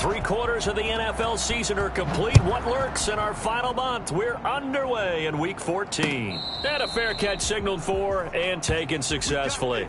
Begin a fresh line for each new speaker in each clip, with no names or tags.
3/4 of the NFL season are complete. What lurks in our final month? We're underway in Week 14. And a fair catch signaled for and taken successfully.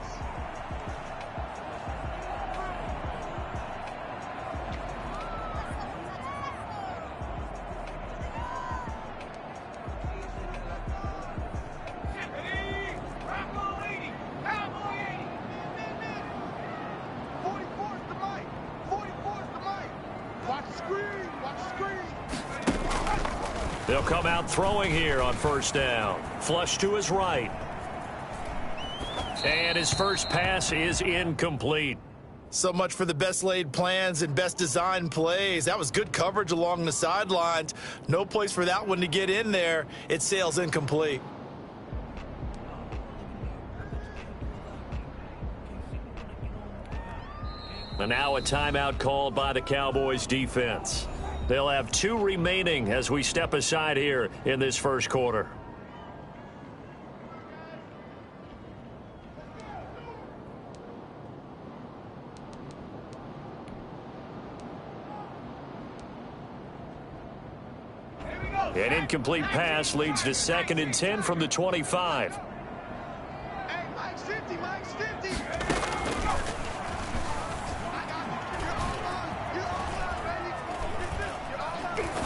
They'll come out throwing here on first down. Flush to his right. And his first pass is incomplete.
So much for the best laid plans and best designed plays. That was good coverage along the sidelines. No place for that one to get in there. It sails incomplete.
And now a timeout called by the Cowboys defense. They'll have 2 remaining as we step aside here in this first quarter. An incomplete pass leads to 2nd and 10 from the 25.
Hey, Mike's 50, Mike's 50.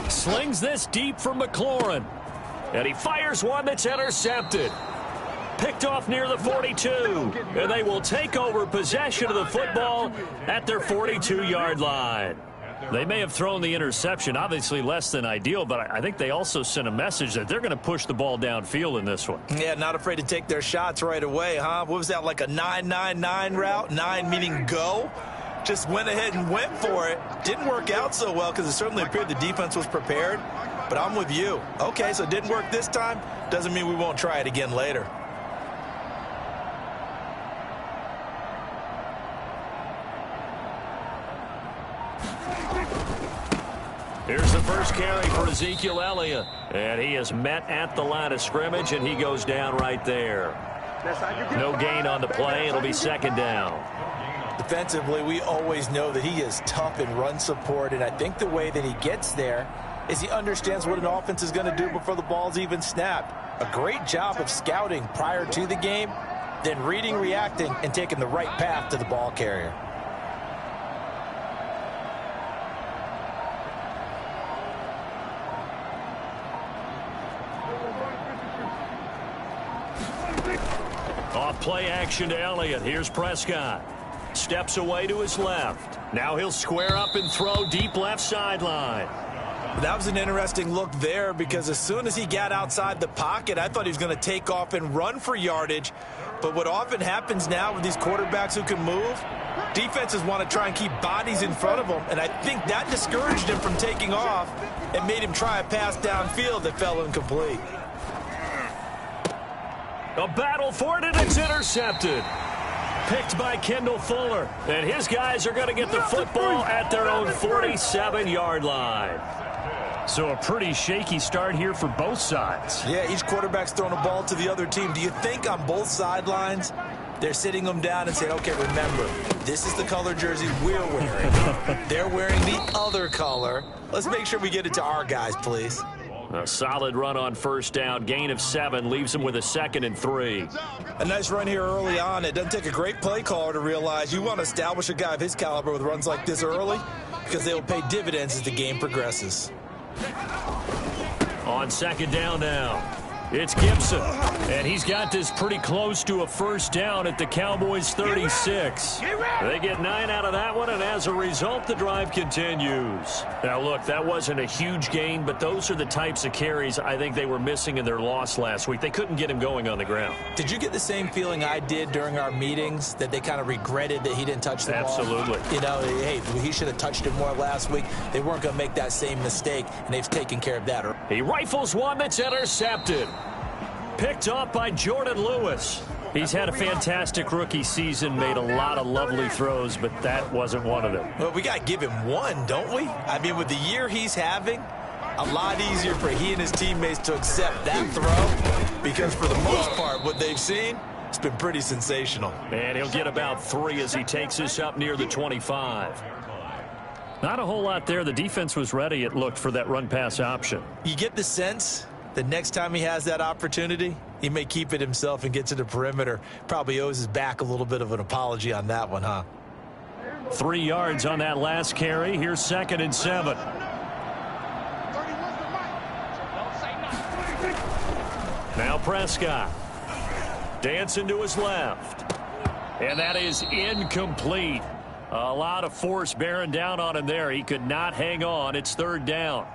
Slings this deep from McLaurin. And he fires one that's intercepted. Picked off near the 42. And they will take over possession of the football at their 42-yard line. They may have thrown the interception, obviously less than ideal, but I think they also sent a message that they're going to push the ball downfield in this one.
Yeah, not afraid to take their shots right away, huh? What was that, like a 9-9-9 route? 9 meaning go? Just went ahead and went for it. Didn't work out so well because it certainly appeared the defense was prepared. But I'm with you. Okay, so it didn't work this time. Doesn't mean we won't try it again later.
Here's the first carry for Ezekiel Elliott. And he is met at the line of scrimmage, and he goes down right there. No gain on the play. It'll be 2nd down.
Defensively, we always know that he is tough in run support, and I think the way that he gets there is he understands what an offense is going to do before the ball's even snapped. A great job of scouting prior to the game, then reading, reacting, and taking the right path to the ball carrier.
Off play action to Elliott. Here's Prescott. Steps away to his left. Now he'll square up and throw deep left sideline.
That was an interesting look there because as soon as he got outside the pocket, I thought he was going to take off and run for yardage. But what often happens now with these quarterbacks who can move, defenses want to try and keep bodies in front of them. And I think that discouraged him from taking off and made him try a pass downfield that fell incomplete.
A battle for it, and it's intercepted. Picked by Kendall Fuller. And his guys are going to get the football at their own 47-yard line. So a pretty shaky start here for both sides.
Yeah, each quarterback's throwing a ball to the other team. Do you think on both sidelines they're sitting them down and saying, okay, remember, this is the color jersey we're wearing. They're wearing the other color. Let's make sure we get it to our guys, please.
A solid run on first down. Gain of 7 leaves him with a 2nd and 3.
A nice run here early on. It doesn't take a great play caller to realize you want to establish a guy of his caliber with runs like this early because they will pay dividends as the game progresses.
On 2nd down now, it's Gibson. And he's got this pretty close to a first down at the Cowboys' 36. They get 9 out of that one, and as a result, the drive continues. Now, look, that wasn't a huge gain, but those are the types of carries I think they were missing in their loss last week. They couldn't get him going on the ground.
Did you get the same feeling I did during our meetings, that they kind of regretted that he didn't touch the ball?
Absolutely.
You know, hey, he should have touched it more last week. They weren't going to make that same mistake, and they've taken care of that.
He rifles one that's intercepted. Picked off by Jordan Lewis. He's had a fantastic rookie season, made a lot of lovely throws, but that wasn't one of them.
Well, we got to give him one, don't we? I mean, with the year he's having, a lot easier for he and his teammates to accept that throw because for the most part, what they've seen, it's been pretty sensational.
And he'll get about 3 as he takes us up near the 25. Not a whole lot there. The defense was ready, it looked, for that run-pass option.
You get the sense that next time he has that opportunity, he may keep it himself and get to the perimeter. Probably owes his back a little bit of an apology on that one, huh?
3 yards on that last carry. Here's 2nd and 7. Now Prescott. Dancing to his left. And that is incomplete. A lot of force bearing down on him there. He could not hang on. It's 3rd down.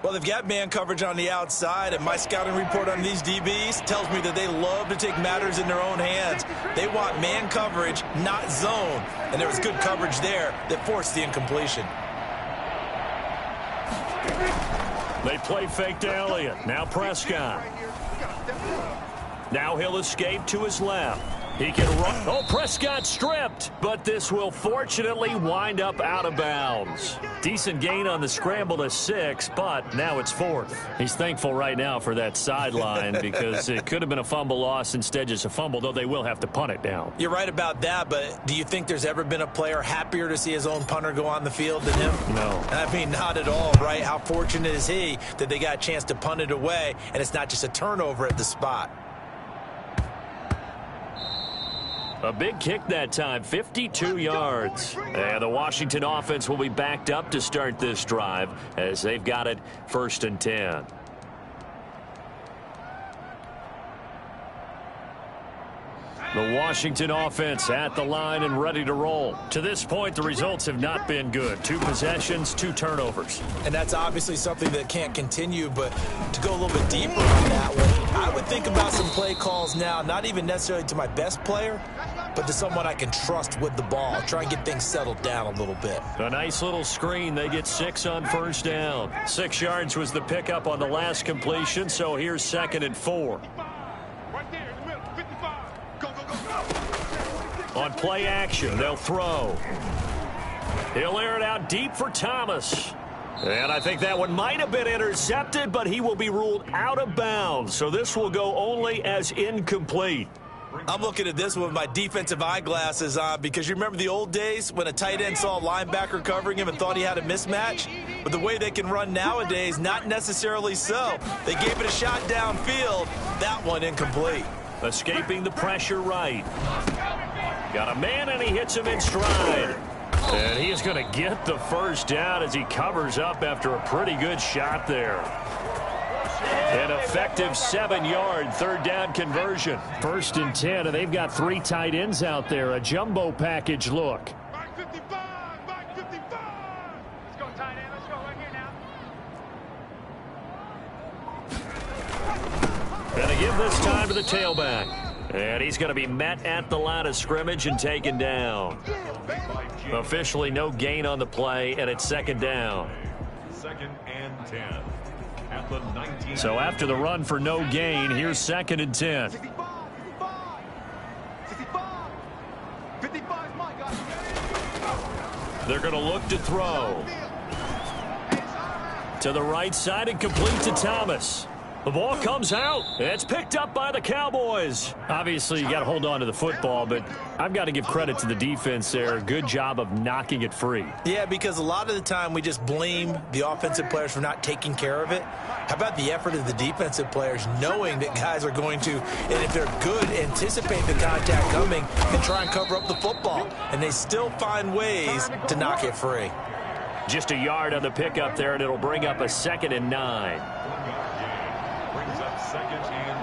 Well, they've got man coverage on the outside, and my scouting report on these DBs tells me that they love to take matters in their own hands. They want man coverage, not zone. And there was good coverage there that forced the incompletion.
They play fake to Elliott. Now Prescott. Now he'll escape to his left. He can run. Oh, Prescott stripped, but this will fortunately wind up out of bounds. Decent gain on the scramble to 6, but now it's 4th. He's thankful right now for that sideline because it could have been a fumble loss, instead just a fumble, though they will have to punt it down.
You're right about that, but do you think there's ever been a player happier to see his own punter go on the field than him?
No.
I mean, not at all, right? How fortunate is he that they got a chance to punt it away, and it's not just a turnover at the spot.
A big kick that time, 52 yards. And the Washington offense will be backed up to start this drive as they've got it 1st and 10. The Washington offense at the line and ready to roll. To this point, the results have not been good. 2 possessions, 2 turnovers.
And that's obviously something that can't continue, but to go a little bit deeper on that one, I would think about some play calls now, not even necessarily to my best player, but to someone I can trust with the ball. Try and get things settled down a little bit.
A nice little screen. They get 6 on 1st down. 6 yards was the pickup on the last completion, so here's 2nd and 4. On play action, they'll throw. He'll air it out deep for Thomas. And I think that one might have been intercepted, but he will be ruled out of bounds. So this will go only as incomplete.
I'm looking at this one with my defensive eyeglasses on because you remember the old days when a tight end saw a linebacker covering him and thought he had a mismatch? But the way they can run nowadays, not necessarily so. They gave it a shot downfield. That one incomplete.
Escaping the pressure right. Got a man, and he hits him in stride. And he is going to get the 1st down as he covers up after a pretty good shot there. An effective 7-yard 3rd down conversion. 1st and 10, and they've got 3 tight ends out there. A jumbo package look.
Back 55, back 55. Let's go, tight end. Let's go right here now.
And they give this time to the tailback. And he's going to be met at the line of scrimmage and taken down. Officially no gain on the play, and it's 2nd down.
2nd and 10. At the 19.
So after the run for no gain, here's 2nd and 10.
65, 55, my guy.
They're going to look to throw. To the right side and complete to Thomas. The ball comes out. It's picked up by the Cowboys. Obviously, you got to hold on to the football, but I've got to give credit to the defense there. Good job of knocking it free.
Yeah, because a lot of the time we just blame the offensive players for not taking care of it. How about the effort of the defensive players knowing that guys are going to, and if they're good, anticipate the contact coming and try and cover up the football. And they still find ways to knock it free.
Just a yard on the pickup there, and it'll bring up a 2nd and 9.
Brings up 2nd and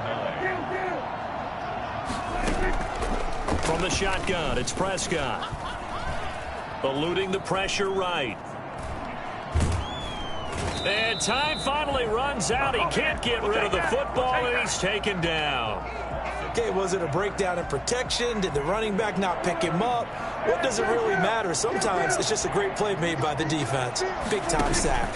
9.
From the shotgun, it's Prescott. Eluding the pressure right. And time finally runs out. He can't get rid of the football, and he's taken down.
Okay, was it a breakdown in protection? Did the running back not pick him up? What does it really matter? Sometimes it's just a great play made by the defense. Big-time sack.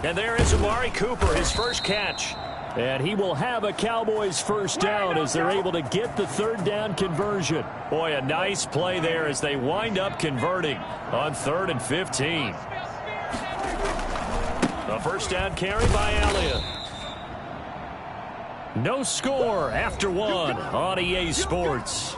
And there is Amari Cooper, his first catch. And he will have a Cowboys 1st down as they're able to get the 3rd down conversion. Boy, a nice play there as they wind up converting on 3rd and 15. A 1st down carry by Elliott. No score after 1 on EA Sports.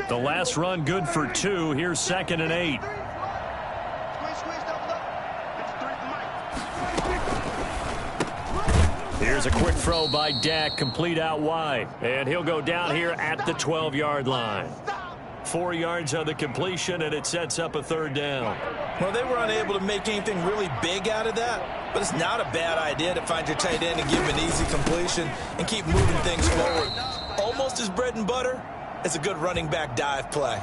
The last run good for 2. Here's 2nd and 8. Here's a quick throw by Dak, complete out wide. And he'll go down here at the 12-yard line. 4 yards on the completion, and it sets up a 3rd down.
Well, they were unable to make anything really big out of that, but it's not a bad idea to find your tight end and give him an easy completion and keep moving things forward. Almost his bread and butter. It's a good running back dive play.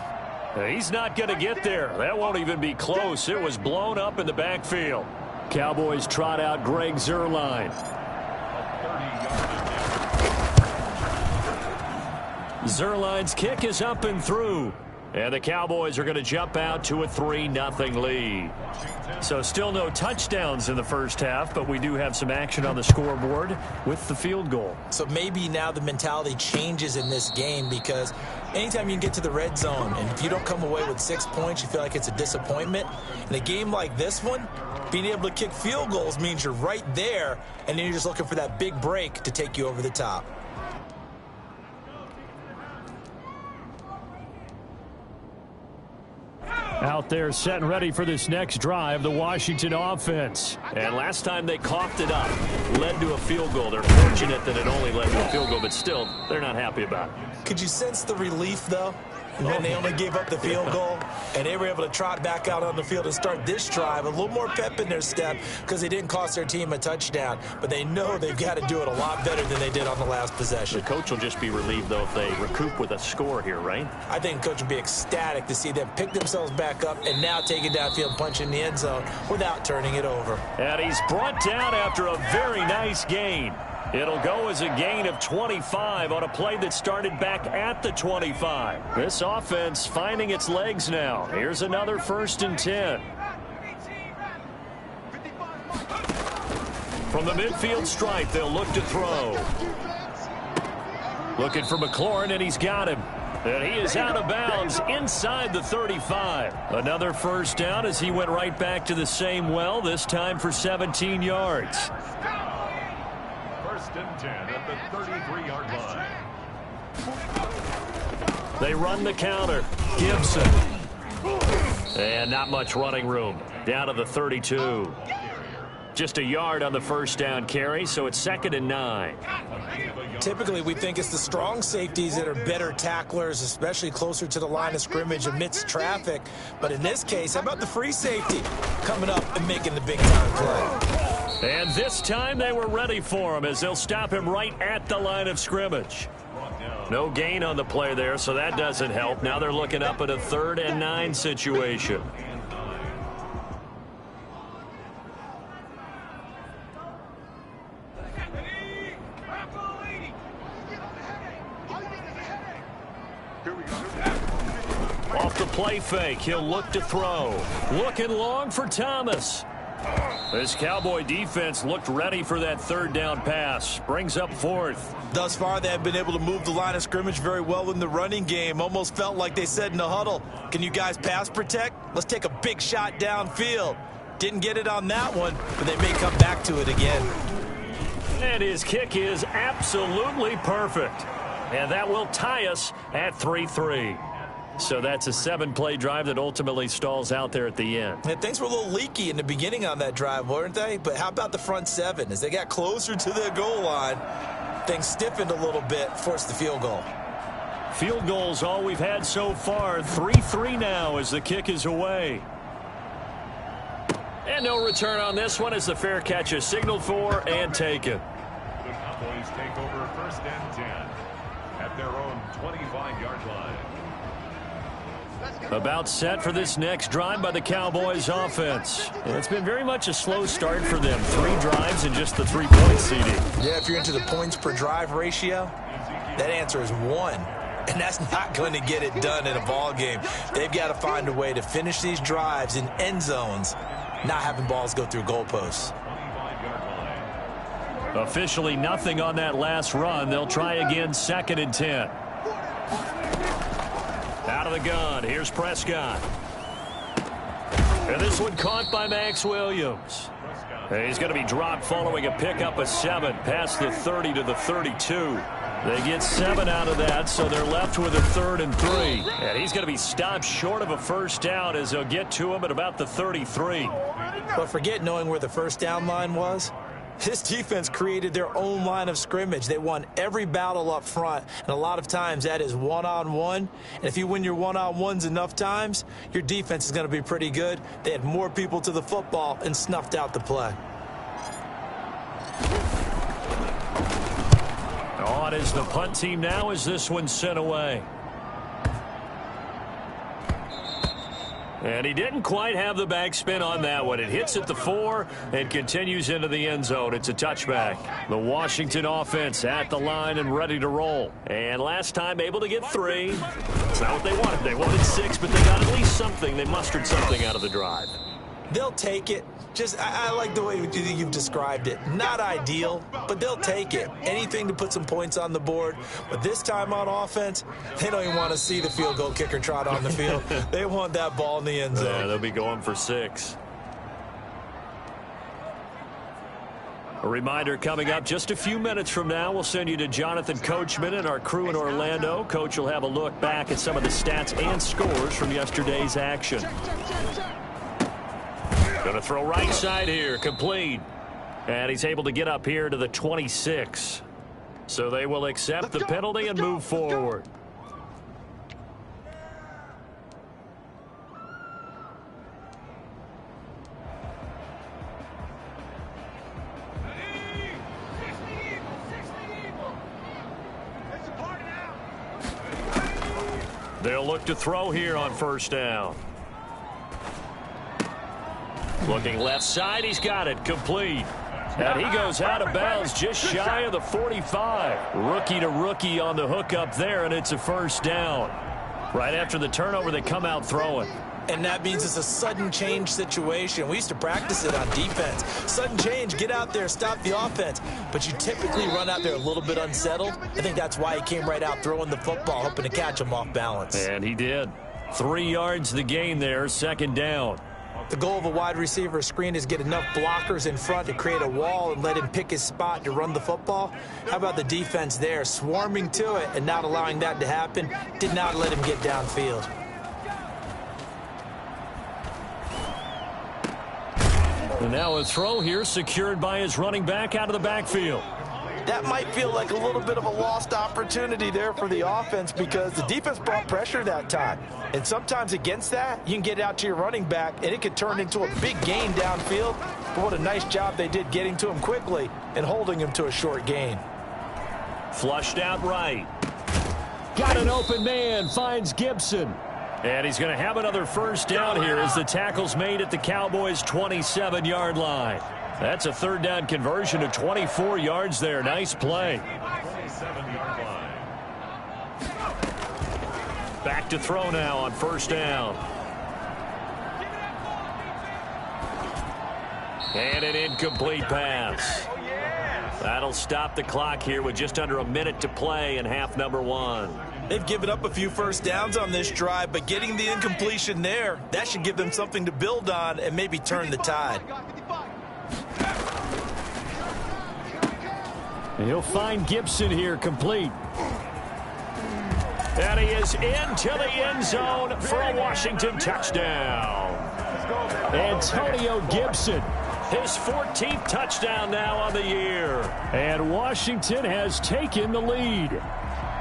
He's not going to get there. That won't even be close. It was blown up in the backfield. Cowboys trot out Greg Zuerlein. Zuerlein's kick is up and through. And the Cowboys are going to jump out to a 3-0 lead. So still no touchdowns in the first half, but we do have some action on the scoreboard with the field goal. So
maybe now the mentality changes in this game, because anytime you can get to the red zone, and if you don't come away with 6 points, you feel like it's a disappointment. In a game like this one, being able to kick field goals means you're right there, and then you're just looking for that big break to take you over the top.
Out there set and ready for this next drive, the Washington offense. And last time they coughed it up, led to a field goal. They're fortunate that it only led to a field goal, but still, they're not happy about it.
Could you sense the relief, though? When they only gave up the field goal, and they were able to trot back out on the field and start this drive. A little more pep in their step because they didn't cost their team a touchdown. But they know they've got to do it a lot better than they did on the last possession.
The coach will just be relieved, though, if they recoup with a score here, right?
I think the coach will be ecstatic to see them pick themselves back up and now take it downfield, punch in the end zone without turning it over.
And he's brought down after a very nice gain. It'll go as a gain of 25 on a play that started back at the 25. This offense finding its legs now. Here's another 1st and 10. From the midfield stripe, they'll look to throw. Looking for McLaurin, and he's got him. And he is out of bounds inside the 35. Another 1st down as he went right back to the same well, this time for 17 yards.
1st and 10 at the 33-yard line.
They run the counter. Gibson. And not much running room. Down to the 32. Just a yard on the 1st down carry, so it's 2nd and 9.
Typically, we think it's the strong safeties that are better tacklers, especially closer to the line of scrimmage amidst traffic. But in this case, how about the free safety coming up and making the big-time play?
And this time they were ready for him as they'll stop him right at the line of scrimmage. No gain on the play there, so that doesn't help. Now they're looking up at a 3rd and 9 situation. Off the play fake, he'll look to throw. Looking long for Thomas. This Cowboy defense looked ready for that 3rd down pass. Brings up 4th.
Thus far, they have been able to move the line of scrimmage very well in the running game. Almost felt like they said in the huddle, can you guys pass protect? Let's take a big shot downfield. Didn't get it on that one, but they may come back to it again.
And his kick is absolutely perfect. And that will tie us at 3-3. So that's a 7-play drive that ultimately stalls out there at the end.
And things were a little leaky in the beginning on that drive, weren't they? But how about the front 7? As they got closer to the goal line, things stiffened a little bit, forced the field goal.
Field goals all we've had so far. 3-3 now as the kick is away. And no return on this one as the fair catch is signaled for and taken.
The Cowboys take over 1st and 10 at their own 25-yard line.
About set for this next drive by the Cowboys offense. And it's been very much a slow start for them. 3 drives and just the 3-point seeding.
Yeah, if you're into the points per drive ratio, that answer is 1. And that's not going to get it done in a ball game. They've got to find a way to finish these drives in end zones, not having balls go through goalposts.
Officially nothing on that last run. They'll try again 2nd and 10. Out of the gun, here's Prescott. And this one caught by Max Williams. And he's going to be dropped following a pickup of 7 past the 30 to the 32. They get 7 out of that, so they're left with a 3rd and 3. And he's going to be stopped short of a first down as they'll get to him at about the 33.
But forget knowing where the first down line was. This defense created their own line of scrimmage. They won every battle up front, and a lot of times that is one-on-one. And if you win your one-on-ones enough times, your defense is going to be pretty good. They had more people to the football and snuffed out the play.
On is the punt team now as this one's sent away. And he didn't quite have the backspin on that one. It hits at the 4 and continues into the end zone. It's a touchback. The Washington offense at the line and ready to roll. And last time able to get 3. That's not what they wanted. They wanted 6, but they got at least something. They mustered something out of the drive.
They'll take it. I like the way you've described it. Not ideal, but they'll take it. Anything to put some points on the board. But this time on offense, they don't even want to see the field goal kicker trot on the field. They want that ball in the end zone.
Yeah, they'll be going for 6. A reminder coming up just a few minutes from now, we'll send you to Jonathan Coachman and our crew in Orlando. Coach will have a look back at some of the stats and scores from yesterday's action. Going to throw right side here, complete. And he's able to get up here to the 26. So they will accept the penalty and move forward. They'll look to throw here on first down. Looking left side, he's got it, complete. And he goes out of bounds just shy of the 45. Rookie to rookie on the hook up there, and it's a first down. Right after the turnover, they come out throwing.
And that means it's a sudden change situation. We used to practice it on defense. Sudden change, get out there, stop the offense. But you typically run out there a little bit unsettled. I think that's why he came right out throwing the football, hoping to catch him off balance.
And he did. 3 yards the gain there, second down.
The goal of a wide receiver screen is get enough blockers in front to create a wall and let him pick his spot to run the football. How about the defense there, swarming to it and not allowing that to happen? Did not let him get downfield.
And now a throw here secured by his running back out of the backfield.
That might feel like a little bit of a lost opportunity there for the offense because the defense brought pressure that time. And sometimes against that, you can get out to your running back, and it could turn into a big gain downfield. But what a nice job they did getting to him quickly and holding him to a short gain.
Flushed out right. Got an open man, finds Gibson. And he's going to have another first down here as the tackle's made at the Cowboys' 27-yard line. That's a third down conversion of 24 yards there. Nice play.
27-yard line.
Back to throw now on first down. And an incomplete pass. That'll stop the clock here with just under a minute to play in half number 1.
They've given up a few first downs on this drive, but getting the incompletion there, that should give them something to build on and maybe turn the tide.
And he'll find Gibson here, complete. And he is into the end zone for a Washington touchdown. Antonio Gibson, his 14th touchdown now on the year. And Washington has taken the lead.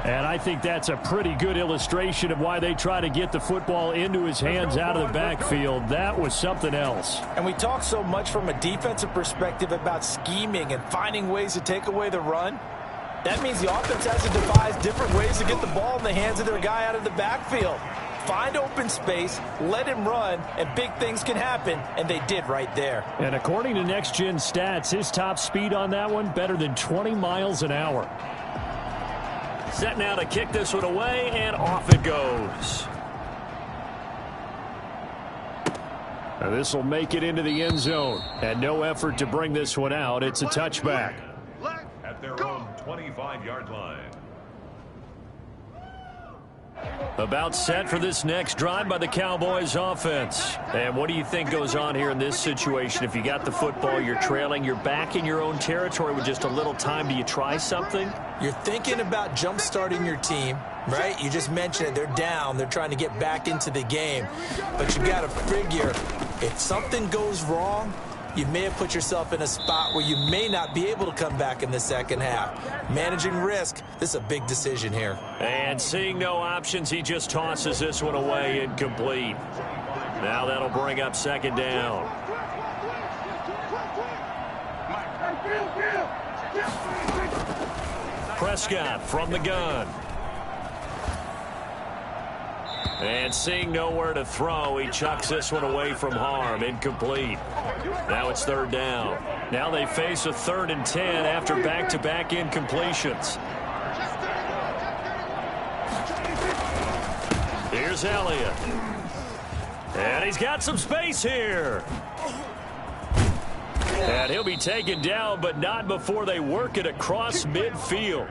And I think that's a pretty good illustration of why they try to get the football into his hands out of the backfield. That was something else.
And we talk so much from a defensive perspective about scheming and finding ways to take away the run. That means the offense has to devise different ways to get the ball in the hands of their guy out of the backfield. Find open space, let him run, and big things can happen, and they did right there.
And according to Next Gen Stats, his top speed on that one, better than 20 miles an hour. Set now to kick this one away, and off it goes. Now this will make it into the end zone. And no effort to bring this one out. It's a touchback.
At their own 25-yard line.
About set for this next drive by the Cowboys offense. And what do you think goes on here in this situation? If you got the football, you're trailing, you're back in your own territory with just a little time. Do you try something?
You're thinking about jump-starting your team, right? You just mentioned it. They're down. They're trying to get back into the game. But you got to figure if something goes wrong, you may have put yourself in a spot where you may not be able to come back in the second half. Managing risk, this is a big decision here.
And seeing no options, he just tosses this one away, incomplete. Now that'll bring up second down. Prescott from the gun. And seeing nowhere to throw, he chucks this one away from harm. Incomplete. Now it's third down. Now they face a 3rd and 10 after back-to-back incompletions. Here's Elliott. And he's got some space here. And he'll be taken down, but not before they work it across midfield.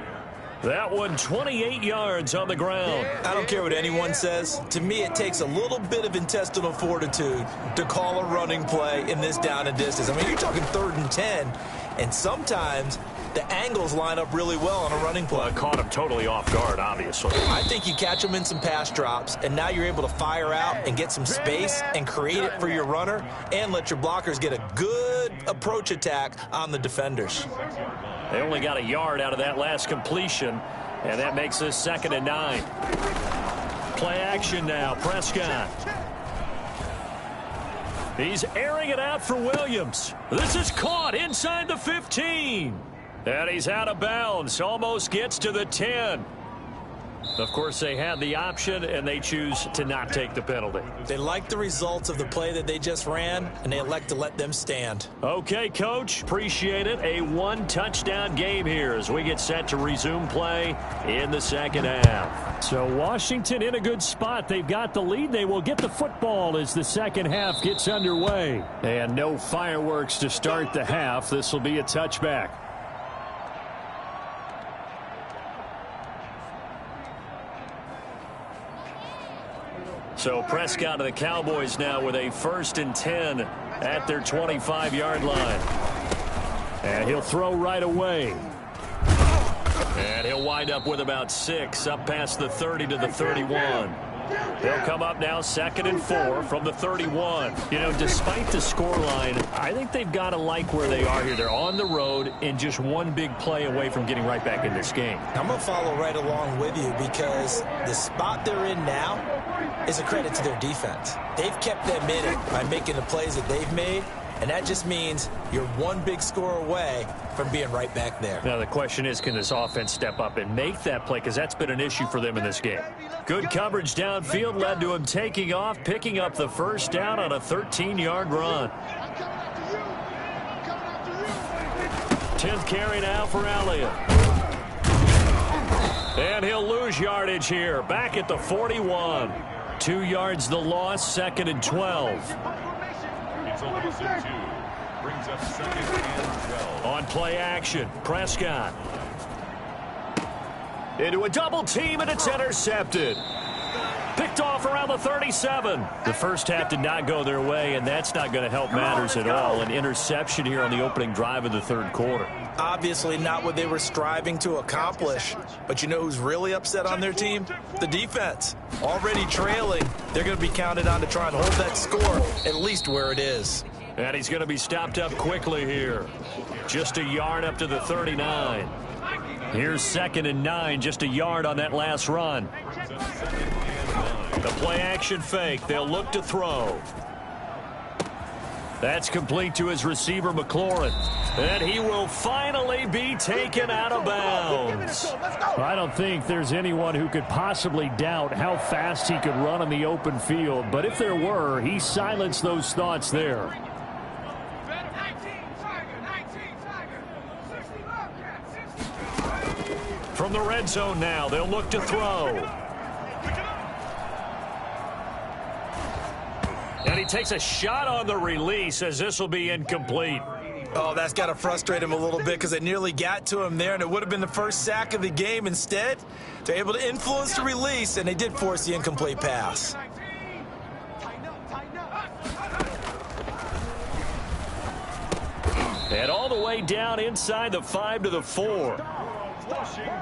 That one 28 yards on the ground.
I don't care what anyone says. To me, it takes a little bit of intestinal fortitude to call a running play in this down and distance. I mean, you're talking 3rd and 10, and sometimes the angles line up really well on a running play.
Well, caught him totally off guard, obviously.
I think you catch him in some pass drops, and now you're able to fire out and get some space and create it for your runner and let your blockers get a good approach attack on the defenders.
They only got a yard out of that last completion, and that makes this 2nd and 9. Play action now, Prescott. He's airing it out for Williams. This is caught inside the 15. And he's out of bounds, almost gets to the 10. Of course, they had the option, and they choose to not take the penalty.
They like the results of the play that they just ran, and they elect to let them stand.
Okay, Coach, appreciate it. A 1-touchdown game here as we get set to resume play in the second half. So Washington in a good spot. They've got the lead. They will get the football as the second half gets underway. And no fireworks to start the half. This will be a touchback. So Prescott of the Cowboys now with a 1st and 10 at their 25-yard line. And he'll throw right away. And he'll wind up with about 6 up past the 30 to the 31. They'll come up now 2nd and 4 from the 31. You know, despite the scoreline, I think they've got to like where they are here. They're on the road and just one big play away from getting right back in this game.
I'm going to follow right along with you because the spot they're in now is a credit to their defense. They've kept them in it by making the plays that they've made, and that just means you're one big score away from being right back there.
Now the question is, can this offense step up and make that play, because that's been an issue for them in this game. Good coverage downfield led to him taking off, picking up the first down on a 13-yard run. 10th carry now for Elliott. And he'll lose yardage here, back at the 41. 2 yards the loss, 2nd and 12.
It's a loss of 2. Brings up 2nd and 12.
On play action, Prescott. Into a double team, and it's intercepted. Picked off around the 37. The first half did not go their way, and that's not going to help matters at all. An interception here on the opening drive of the 3rd quarter.
Obviously not what they were striving to accomplish. But you know who's really upset on their team? The defense. Already trailing. They're going to be counted on to try and hold that score at least where it is.
And he's going to be stopped up quickly here. Just a yard up to the 39. Here's 2nd and 9, just a yard on that last run. The play action fake. They'll look to throw. That's complete to his receiver, McLaurin. And he will finally be taken out of bounds. I don't think there's anyone who could possibly doubt how fast he could run on the open field. But if there were, he silenced those thoughts there. From the red zone now, they'll look to throw. And he takes a shot on the release as this will be incomplete.
Oh, that's got to frustrate him a little bit because they nearly got to him there, and it would have been the first sack of the game. Instead, they're able to influence the release, and they did force the incomplete pass.
And all the way down inside the 5 to the 4.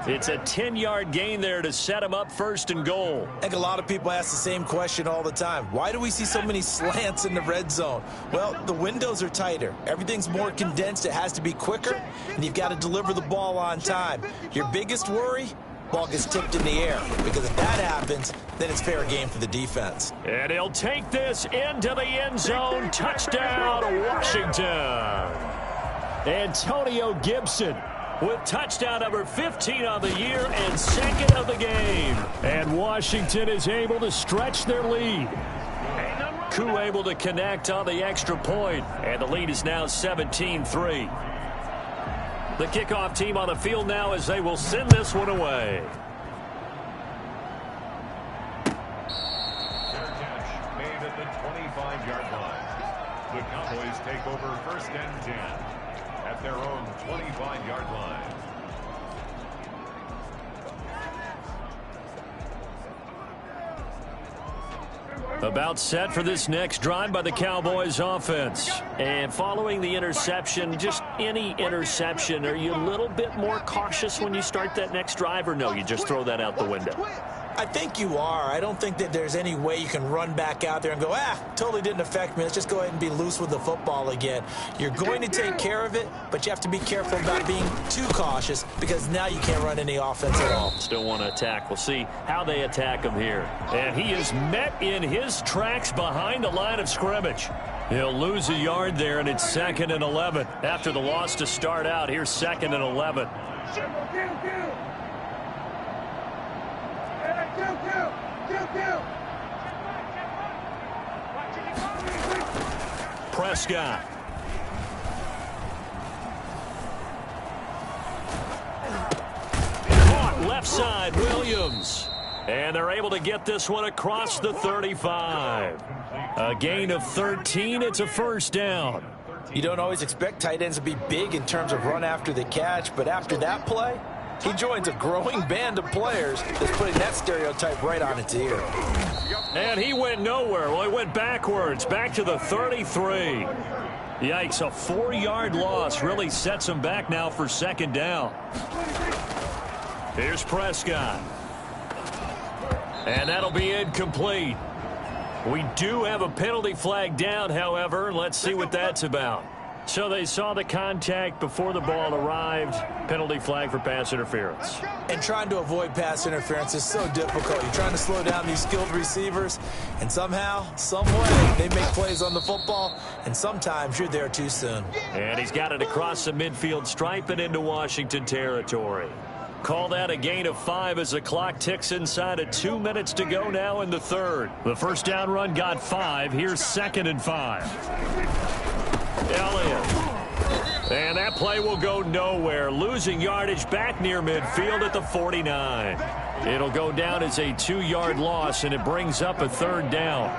It's a 10-yard gain there to set him up first and goal.
I think a lot of people ask the same question all the time. Why do we see so many slants in the red zone? Well, the windows are tighter. Everything's more condensed. It has to be quicker, and you've got to deliver the ball on time. Your biggest worry? Ball gets tipped in the air, because if that happens, then it's fair game for the defense.
And he'll take this into the end zone. Touchdown, Washington. Antonio Gibson with touchdown number 15 on the year and second of the game. And Washington is able to stretch their lead. Koo able to connect on the extra point, and the lead is now 17-3. The kickoff team on the field now as they will send this one away.
Fair catch made at the 25-yard line. The Cowboys take over first and 10 at their own 25-yard line.
About set for this next drive by the Cowboys offense. And following the interception, just any interception, are you a little bit more cautious when you start that next drive, or no, you just throw that out the window?
I think you are. I don't think that there's any way you can run back out there and go, totally didn't affect me. Let's just go ahead and be loose with the football again. You're going to take care of it, but you have to be careful about being too cautious because now you can't run any offense at all.
Still want to attack. We'll see how they attack him here. And he is met in his tracks behind the line of scrimmage. He'll lose a yard there, and it's 2nd and 11. After the loss to start out, here's 2nd and 11. Prescott. Caught left side, Williams. And they're able to get this one across the 35. A gain of 13. It's a first down.
You don't always expect tight ends to be big in terms of run after the catch, but after that play, he joins a growing band of players that's putting that stereotype right on its ear.
And he went nowhere. Well, he went backwards, back to the 33. Yikes, a 4-yard loss really sets him back now for second down. Here's Prescott. And that'll be incomplete. We do have a penalty flag down, however. Let's see what that's about. So they saw the contact before the ball arrived. Penalty flag for pass interference.
And trying to avoid pass interference is so difficult. You're trying to slow down these skilled receivers, and somehow, some way, they make plays on the football, and sometimes you're there too soon.
And he's got it across the midfield stripe and into Washington territory. Call that a gain of 5 as the clock ticks inside of 2 minutes to go now in the third. The first down run got 5. Here's 2nd and 5. Elliott. And that play will go nowhere. Losing yardage back near midfield at the 49. It'll go down as a 2-yard loss, and it brings up a third down.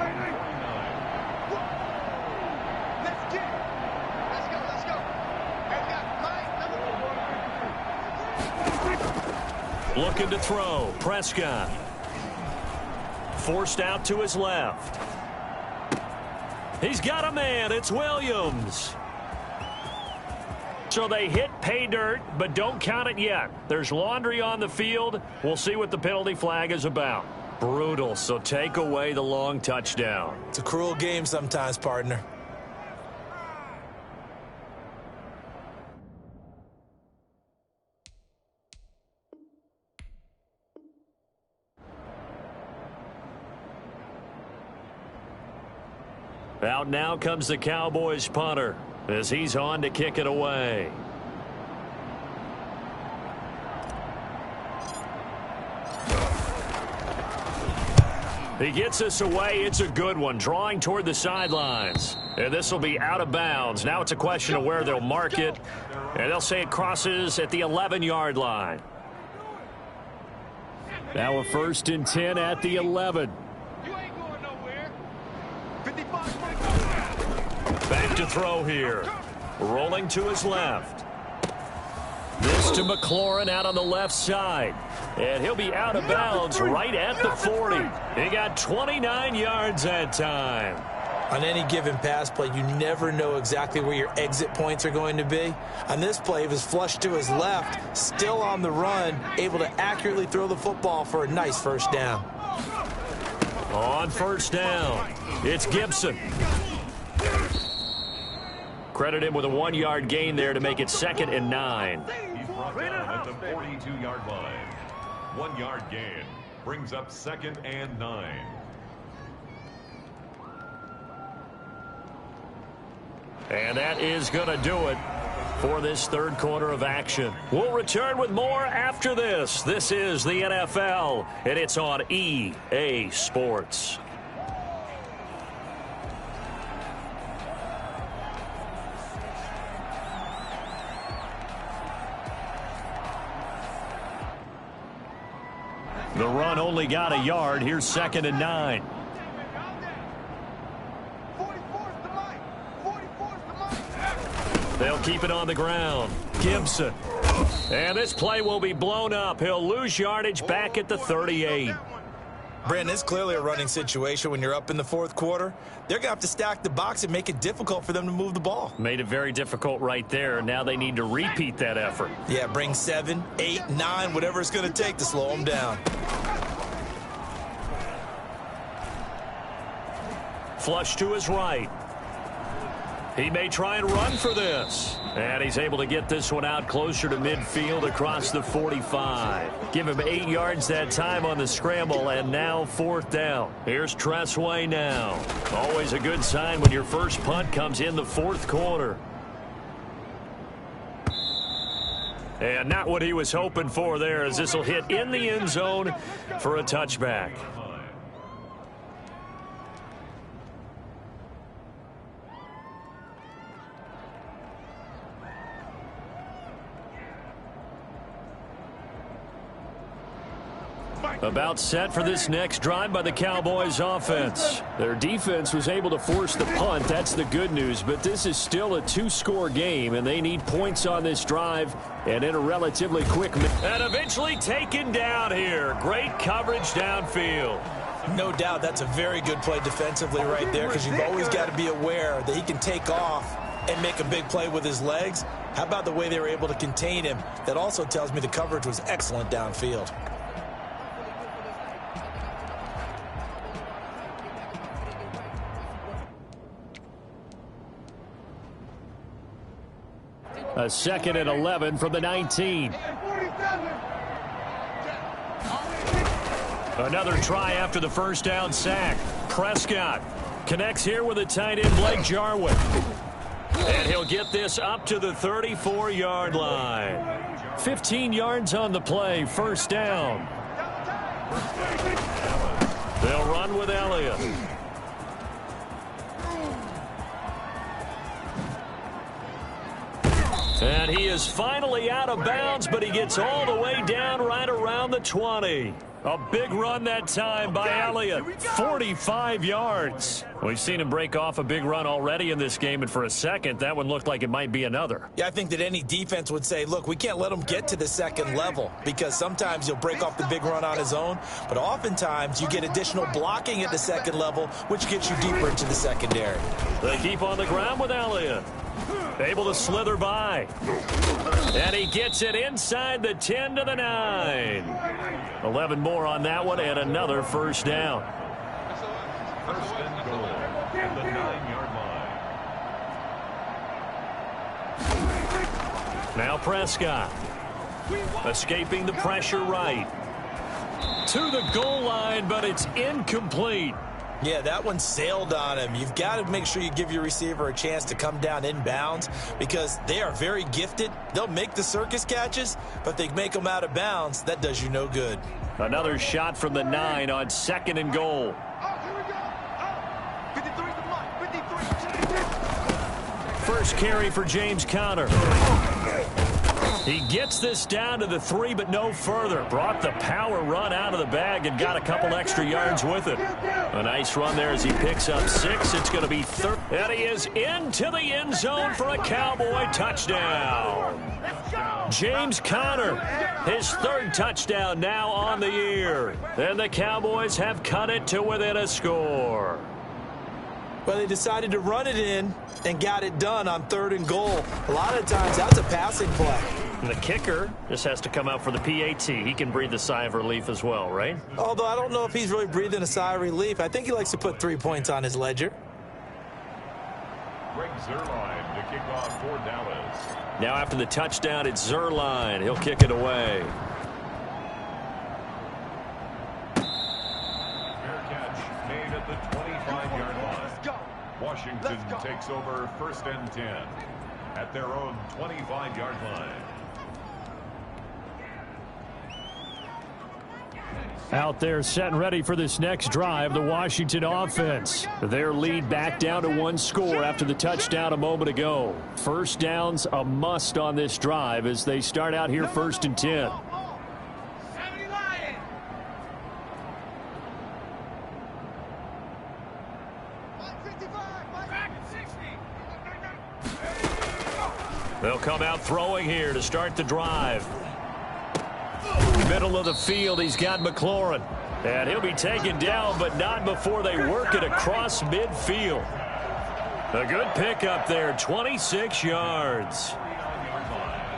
Looking to throw. Prescott. Forced out to his left. He's got a man. It's Williams. So they hit pay dirt, but don't count it yet. There's laundry on the field. We'll see what the penalty flag is about. Brutal, so take away the long touchdown.
It's a cruel game sometimes, partner.
Out now comes the Cowboys punter as he's on to kick it away. He gets this away. It's a good one. Drawing toward the sidelines. And this will be out of bounds. Now it's a question of where they'll mark it. And they'll say it crosses at the 11-yard line. Now a 1st and 10 at the 11. Back to throw here. Rolling to his left. This to McLaurin out on the left side. And he'll be out of bounds right at the 40. He got 29 yards that time.
On any given pass play, you never know exactly where your exit points are going to be. On this play, it was flushed to his left, still on the run, able to accurately throw the football for a nice first down.
On first down, it's Gibson. Credit him with a 1-yard gain there to make it 2nd and 9.
He's brought down at the 42-yard line. 1-yard gain brings up 2nd and 9.
And that is going to do it for this third quarter of action. We'll return with more after this. This is the NFL, and it's on EA Sports. The run only got a yard. Here's 2nd and 9. They'll keep it on the ground. Gibson. And this play will be blown up. He'll lose yardage back at the 38.
Brandon, it's clearly a running situation when you're up in the fourth quarter. They're going to have to stack the box and make it difficult for them to move the ball.
Made it very difficult right there. Now they need to repeat that effort.
Yeah, bring 7, 8, 9, whatever it's going to take to slow them down.
Flush to his right. He may try and run for this. And he's able to get this one out closer to midfield across the 45. Give him 8 yards that time on the scramble, and now 4th down. Here's Tressway now. Always a good sign when your first punt comes in the 4th quarter. And not what he was hoping for there, as this will hit in the end zone for a touchback. About set for this next drive by the Cowboys offense. Their defense was able to force the punt. That's the good news. But this is still a 2-score game, and they need points on this drive and in a relatively quick minute. And eventually taken down here. Great coverage downfield.
No doubt that's a very good play defensively right there, because you've always got to be aware that he can take off and make a big play with his legs. How about the way they were able to contain him? That also tells me the coverage was excellent downfield.
A 2nd and 11 from the 19. Another try after the first down sack. Prescott connects here with a tight end, Blake Jarwin. And he'll get this up to the 34-yard line. 15 yards on the play, first down. They'll run with Elliott. And he is finally out of bounds, but he gets all the way down right around the 20. A big run that time by Elliott. 45 yards. We've seen him break off a big run already in this game, and for a second, that one looked like it might be another.
Yeah, I think that any defense would say, look, we can't let him get to the second level, because sometimes he'll break off the big run on his own, but oftentimes you get additional blocking at the second level, which gets you deeper into the secondary.
They keep on the ground with Elliott. Able to slither by. And he gets it inside the 10 to the 9. 11 more on that one, and another first down.
First and goal at the 9-yard line.
Now Prescott. Escaping the pressure right. To the goal line, but it's incomplete.
Yeah, that one sailed on him. You've got to make sure you give your receiver a chance to come down inbounds, because they are very gifted. They'll make the circus catches, but they make them out of bounds. That does you no good.
Another shot from the 9 on 2nd and goal. First carry for James Conner. He gets this down to the 3, but no further. Brought the power run out of the bag and got a couple extra yards with it. A nice run there as he picks up 6. It's going to be third. And he is into the end zone for a Cowboy touchdown. James Conner, his 3rd touchdown now on the year. And the Cowboys have cut it to within a score.
Well, they decided to run it in and got it done on 3rd and goal. A lot of times, that's a passing play.
And the kicker just has to come out for the PAT. He can breathe a sigh of relief as well, right?
Although I don't know if he's really breathing a sigh of relief. I think he likes to put 3 points on his ledger.
Greg Zuerlein to kick off for Dallas.
Now after the touchdown, it's Zuerlein. He'll kick it away.
Fair catch made at the 25-yard line. Washington takes over 1st and 10 at their own 25-yard line.
Out there set and ready for this next drive, the Washington offense. Their lead back down to 1 score after the touchdown a moment ago. First down's a must on this drive as they start out here 1st and 10. They'll come out throwing here to start the drive. Middle of the field, he's got McLaurin. And he'll be taken down, but not before they work it across midfield. A good pickup there, 26 yards.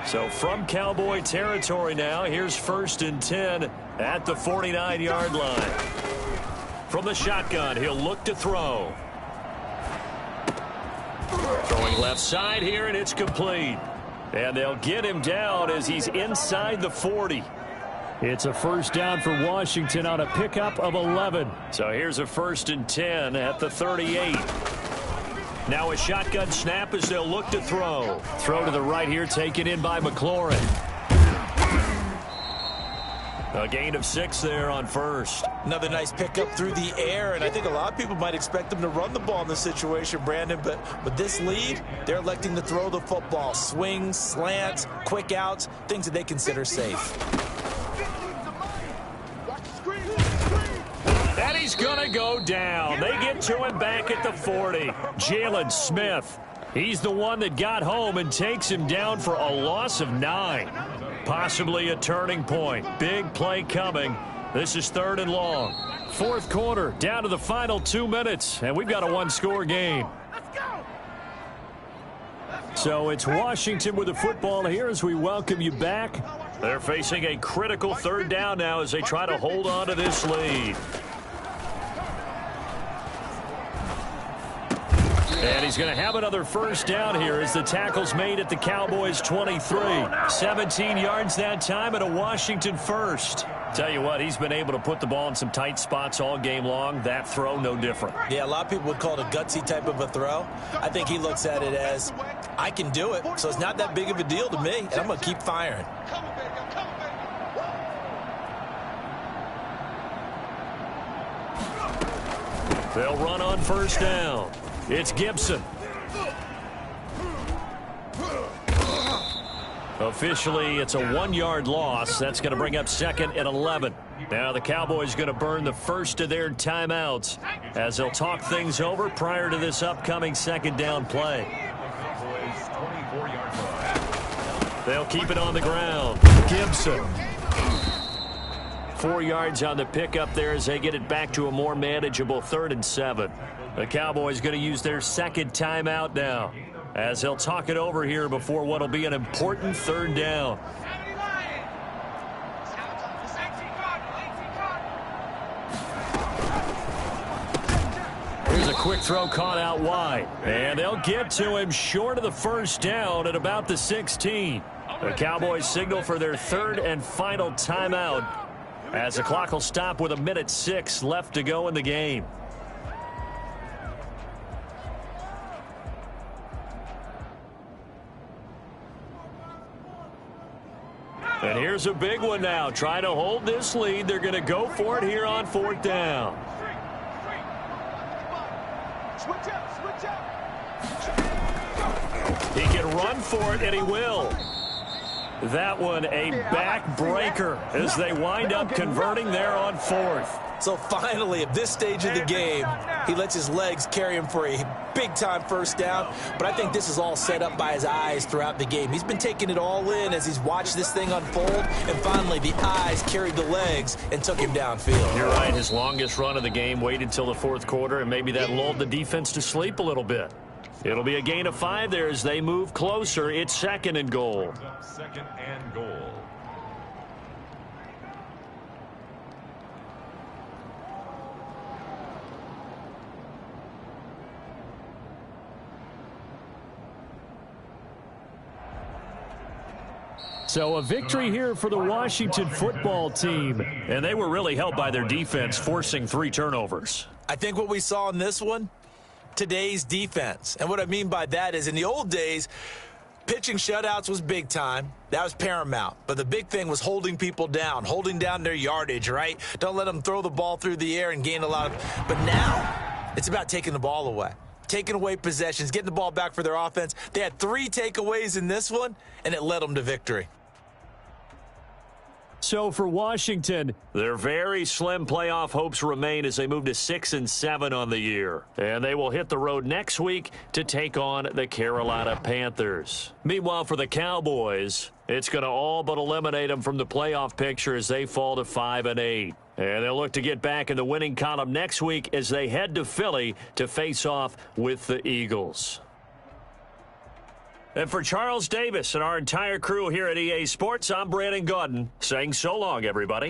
So from Cowboy territory now, here's 1st and 10 at the 49-yard line. From the shotgun, he'll look to throw. Throwing left side here, and it's complete. And they'll get him down as he's inside the 40. It's a first down for Washington on a pickup of 11. So here's a 1st and 10 at the 38. Now a shotgun snap as they'll look to throw. Throw to the right here, taken in by McLaurin. A gain of 6 there on 1st.
Another nice pickup through the air, and I think a lot of people might expect them to run the ball in this situation, Brandon, but with this lead, they're electing to throw the football. Swings, slants, quick outs, things that they consider safe.
And he's going to go down. They get to him back at the 40. Jalen Smith. He's the one that got home and takes him down for a loss of 9. Possibly a turning point. Big play coming. This is 3rd and long. 4th quarter, down to the final 2 minutes, and we've got a 1-score game. So it's Washington with the football here as we welcome you back. They're facing a critical 3rd down now as they try to hold on to this lead. And he's going to have another first down here as the tackle's made at the Cowboys' 23. 17 yards that time and a Washington first. Tell you what, he's been able to put the ball in some tight spots all game long. That throw, no different.
Yeah, a lot of people would call it a gutsy type of a throw. I think he looks at it as, I can do it, so it's not that big of a deal to me, and I'm going to keep firing.
They'll run on first down. It's Gibson. Officially, it's a 1-yard loss. That's going to bring up 2nd and 11. Now the Cowboys going to burn the first of their timeouts as they'll talk things over prior to this upcoming 2nd down play. They'll keep it on the ground. Gibson. 4 yards on the pickup there as they get it back to a more manageable 3rd and 7. The Cowboys going to use their 2nd timeout now as they'll talk it over here before what will be an important 3rd down. Here's a quick throw caught out wide. And they'll get to him short of the first down at about the 16. The Cowboys signal for their 3rd and final timeout as the clock will stop with 1:06 left to go in the game. And here's a big one now. Trying to hold this lead. They're going to go for it here on 4th down. He can run for it, and he will. That one a backbreaker as they wind up converting there on 4th.
So finally, at this stage of the game, he lets his legs carry him for a big-time first down. But I think this is all set up by his eyes throughout the game. He's been taking it all in as he's watched this thing unfold. And finally, the eyes carried the legs and took him downfield.
You're right. His longest run of the game waited till the 4th quarter, and maybe that lulled the defense to sleep a little bit. It'll be a gain of 5 there as they move closer. It's 2nd and goal.
2nd and goal.
So a victory here for the Washington football team. And they were really helped by their defense, forcing 3 turnovers.
I think what we saw in this one, today's defense. And what I mean by that is in the old days, pitching shutouts was big time. That was paramount. But the big thing was holding people down, holding down their yardage, right? Don't let them throw the ball through the air and gain a lot of. But now it's about taking the ball away. Taking away possessions, getting the ball back for their offense. They had 3 takeaways in this one, and it led them to victory.
So for Washington, their very slim playoff hopes remain as they move to 6-7 on the year. And they will hit the road next week to take on the Carolina Panthers. Meanwhile, for the Cowboys, it's going to all but eliminate them from the playoff picture as they fall to 5-8. And they'll look to get back in the winning column next week as they head to Philly to face off with the Eagles. And for Charles Davis and our entire crew here at EA Sports, I'm Brandon Gaudin saying so long, everybody.